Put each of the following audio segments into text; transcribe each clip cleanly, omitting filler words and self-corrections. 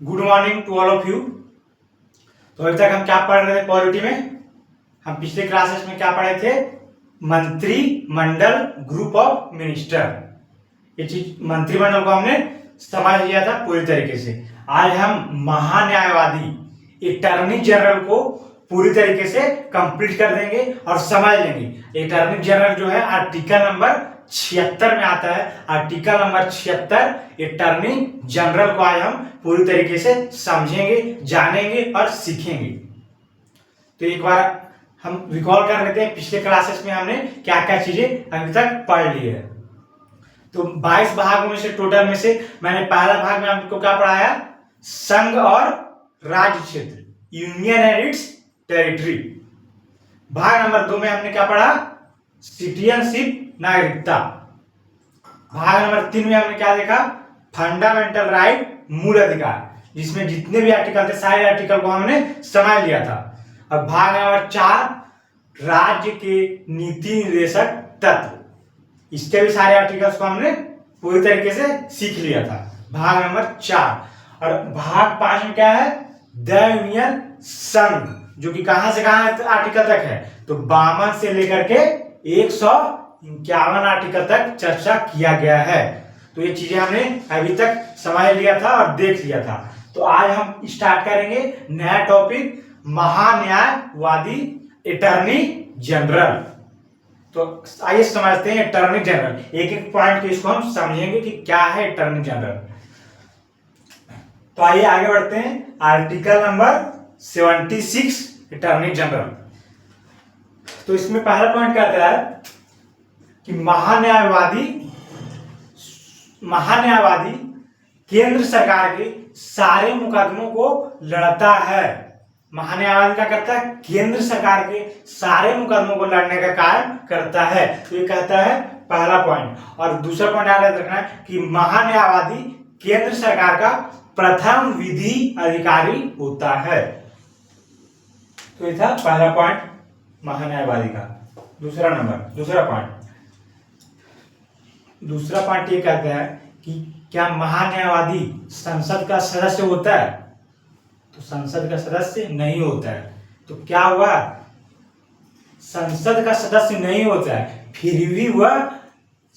Good morning to all of you. तो अभी तक हम क्या पढ़ रहे थे पॉलिटी में? हम पिछले क्लासेस में क्या पढ़े थे? मंत्रिमंडल, ग्रुप ऑफ मिनिस्टर। ये चीज मंत्रिमंडल को हमने समझ लिया था पूरी तरीके से। आज हम महान्यायवादी अटॉर्नी जनरल को पूरी तरीके से कंप्लीट कर देंगे और समझ लेंगे। अटॉर्नी जनरल जो है आर्टिकल नंबर 76 में आता है। आर्टिकल नंबर 76 अटॉर्नी जनरल को आज हम पूरी तरीके से समझेंगे, जानेंगे और सीखेंगे। तो एक बार हम रिकॉल कर लेते हैं, पिछले क्लासेस में हमने क्या क्या चीजें अभी तक पढ़ ली है। तो 22 भागों में से टोटल में से मैंने पहला भाग में आपको क्या पढ़ाया? संघ और राज्य क्षेत्र, यूनियन एंड इट्स टेरिटरी। भाग नंबर 2 में हमने क्या पढ़ा? सिटीजनशिप, नागरिकता। भाग नंबर 3 में हमने क्या देखा? फंडामेंटल राइट, मूल अधिकार, जिसमें जितने भी आर्टिकल थे सारे आर्टिकल को हमने समझ लिया था। और भाग नंबर 4 राज्य के नीति निर्देशक तत्व, इसके भी सारे आर्टिकल्स को हमने पूरी तरीके से सीख लिया था, भाग नंबर 4। और भाग 5 में क्या है? द यूनियन संघ, जो कि कहां से कहां आर्टिकल तक है? तो 52 से लेकर के 151 आर्टिकल तक चर्चा किया गया है। तो ये चीजें हमने अभी तक समझ लिया था और देख लिया था। तो आज हम स्टार्ट करेंगे नया टॉपिक, महान्यायवादी अटॉर्नी जनरल। तो आइए समझते हैं अटॉर्नी जनरल। एक एक पॉइंट के इसको हम समझेंगे कि क्या है अटॉर्नी जनरल। तो आइए आगे बढ़ते हैं। Article number 76 attorney general. तो इसमें पहला पॉइंट कहता है कि महान्यायवादी केंद्र सरकार के सारे मुकदमों को लड़ता है। महान्यायवादी क्या करता है? केंद्र सरकार के सारे मुकदमों को लड़ने का कार्य करता है। तो ये कहता है पहला पॉइंट। और दूसरा पॉइंट याद रखना है कि महान्यायवादी केंद्र सरकार का प्रथम विधि अधिकारी होता है। तो ये था पहला पॉइंट महान्यायवादी का। दूसरा पॉइंट ये कहता है कि क्या महान्यायवादी संसद का सदस्य होता है? तो संसद का सदस्य नहीं होता है। तो क्या हुआ? संसद का सदस्य नहीं होता है, फिर भी वह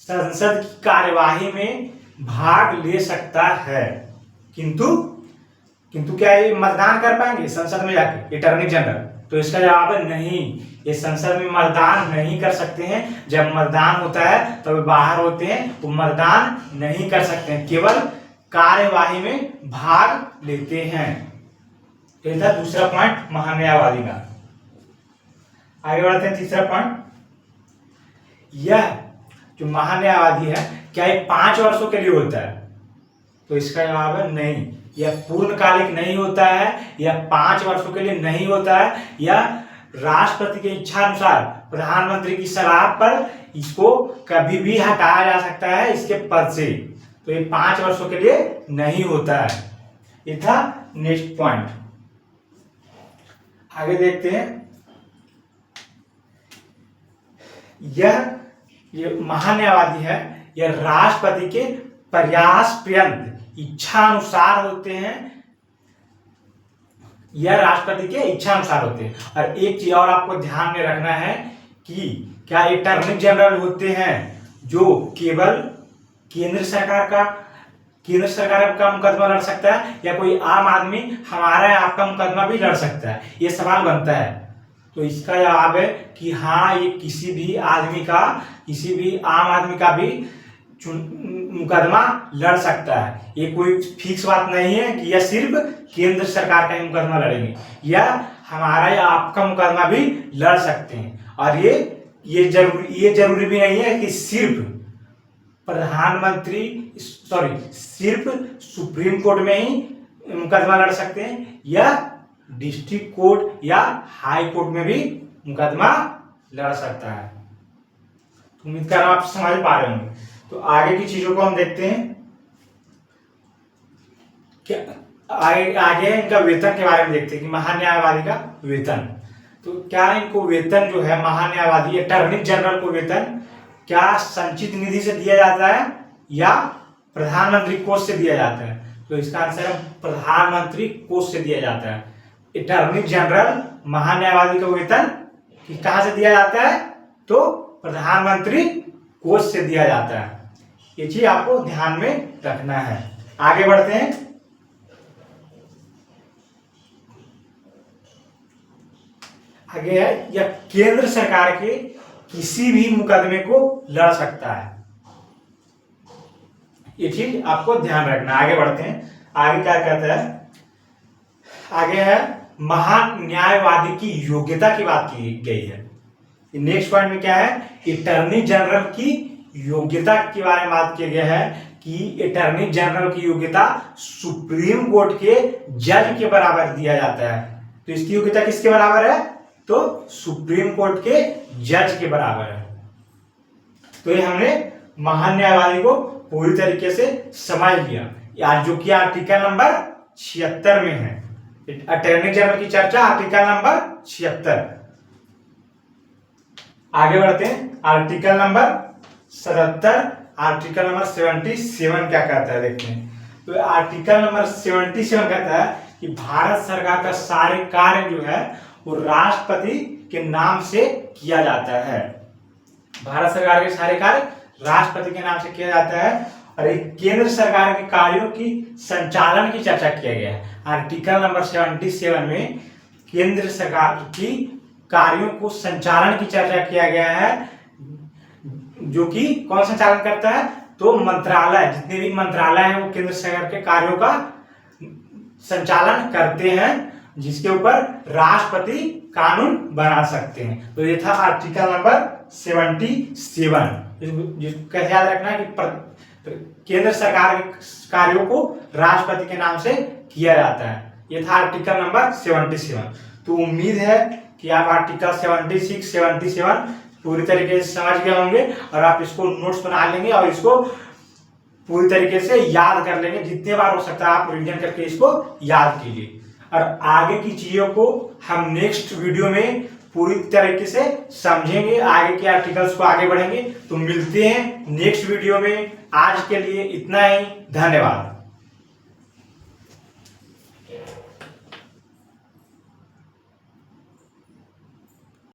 संसद की कार्यवाही में भाग ले सकता है। किंतु क्या ये मतदान कर पाएंगे संसद में जाके अटॉर्नी जनरल? तो इसका जवाब है नहीं। ये संसद में मतदान नहीं कर सकते हैं। जब मतदान होता है तब तो बाहर होते हैं, वो मतदान नहीं कर सकते हैं, केवल कार्यवाही में भाग लेते हैं। ये था दूसरा पॉइंट महान्यायवादी का। आगे बढ़ते हैं तीसरा पॉइंट। यह जो महान्यायवादी है क्या ये 5 वर्षों के लिए होता है? तो इसका जवाब है नहीं। यह पूर्णकालिक नहीं होता है, यह 5 वर्षों के लिए नहीं होता है, यह राष्ट्रपति की इच्छा अनुसार प्रधानमंत्री की सलाह पर इसको कभी भी हटाया जा सकता है इसके पद से। तो ये 5 वर्षों के लिए नहीं होता है। ये था नेक्स्ट पॉइंट। आगे देखते हैं। ये महान्यायवादी है, यह राष्ट्रपति के प्रयास पर्यंत इच्छा अनुसार होते हैं। यह राष्ट्रपति के इच्छा अनुसार होते हैं। और एक चीज और आपको ध्यान में रखना है कि क्या अटॉर्नी जनरल होते हैं जो केवल केंद्र सरकार का मुकदमा लड़ सकता है, या कोई आम आदमी हमारा आपका मुकदमा भी लड़ सकता है? ये सवाल बनता है। तो इसका जवाब है कि हाँ, ये किसी भी आम आदमी का भी मुकदमा लड़ सकता है। ये कोई फिक्स बात नहीं है कि यह सिर्फ केंद्र सरकार का ही मुकदमा लड़ेंगे, या हमारा या आपका मुकदमा भी लड़ सकते हैं। और ये जरूरी भी नहीं है कि सिर्फ सिर्फ सुप्रीम कोर्ट में ही मुकदमा लड़ सकते हैं, या डिस्ट्रिक्ट कोर्ट या हाई कोर्ट में भी मुकदमा लड़ सकता है। उम्मीद कर रहा हूं आप समझ पा रहे होंगे। तो आगे की चीजों को हम देखते हैं। क्या आगे इनका वेतन के बारे में देखते हैं कि महान्यायवादी का वेतन। तो क्या इनको वेतन जो है महान्यायवादी अटॉर्नी जनरल को वेतन क्या संचित निधि से दिया जाता है या प्रधानमंत्री कोष से दिया जाता है? तो इसका आंसर है प्रधानमंत्री कोष से दिया जाता है। अटॉर्नी जनरल महान्यायवादी का वेतन कहाँ से दिया जाता है? तो प्रधानमंत्री कोष से दिया जाता है। ये चीज आपको ध्यान में रखना है। आगे बढ़ते हैं। आगे है यह केंद्र सरकार के किसी भी मुकदमे को लड़ सकता है। ये चीज आपको ध्यान रखना। आगे बढ़ते हैं। आगे क्या कहता है? आगे है महान्यायवादी की योग्यता की बात की गई है। नेक्स्ट पॉइंट में क्या है? अटॉर्नी जनरल की योग्यता के बारे में बात किया गया है कि अटॉर्नी जनरल की योग्यता सुप्रीम कोर्ट के जज के बराबर दिया जाता है। तो इसकी योग्यता किसके बराबर है? तो सुप्रीम कोर्ट के जज के बराबर है। तो ये हमने महान्यायवादी को पूरी तरीके से समझ लिया, जो कि आर्टिकल नंबर 76 में है। अटॉर्नी जनरल की चर्चा आर्टिकल नंबर 76। आगे बढ़ते हैं। आर्टिकल नंबर 77, आर्टिकल नंबर 77 क्या कहता है देखते हैं। तो आर्टिकल नंबर 77 कहता है कि भारत सरकार का सारे कार्य जो है वो राष्ट्रपति के नाम से किया जाता है। भारत सरकार के सारे कार्य राष्ट्रपति के नाम से किया जाता है। और एक केंद्र सरकार के कार्यों की संचालन की चर्चा किया गया है। आर्टिकल नंबर 77 में केंद्र सरकार की कार्यों को संचालन की चर्चा किया गया है, जो कि कौन संचालन करता है? तो मंत्रालय, जितने भी मंत्रालय हैं वो केंद्र सरकार के कार्यों का संचालन करते हैं, जिसके ऊपर राष्ट्रपति कानून बना सकते हैं। तो ये था आर्टिकल नंबर 77। कैसे याद रखना है कि केंद्र सरकार के कार्यों को राष्ट्रपति के नाम से किया जाता है। ये था आर्टिकल नंबर 77। तो उम्मीद है कि आप आर्टिकल 76, 77 पूरी तरीके से समझ गए होंगे और आप इसको नोट्स बना लेंगे और इसको पूरी तरीके से याद कर लेंगे। जितने बार हो सकता है आप रिवीजन करके इसको याद कीजिए। और आगे की चीजों को हम नेक्स्ट वीडियो में पूरी तरीके से समझेंगे, आगे के आर्टिकल्स को आगे बढ़ेंगे। तो मिलते हैं नेक्स्ट वीडियो में। आज के लिए इतना ही। धन्यवाद।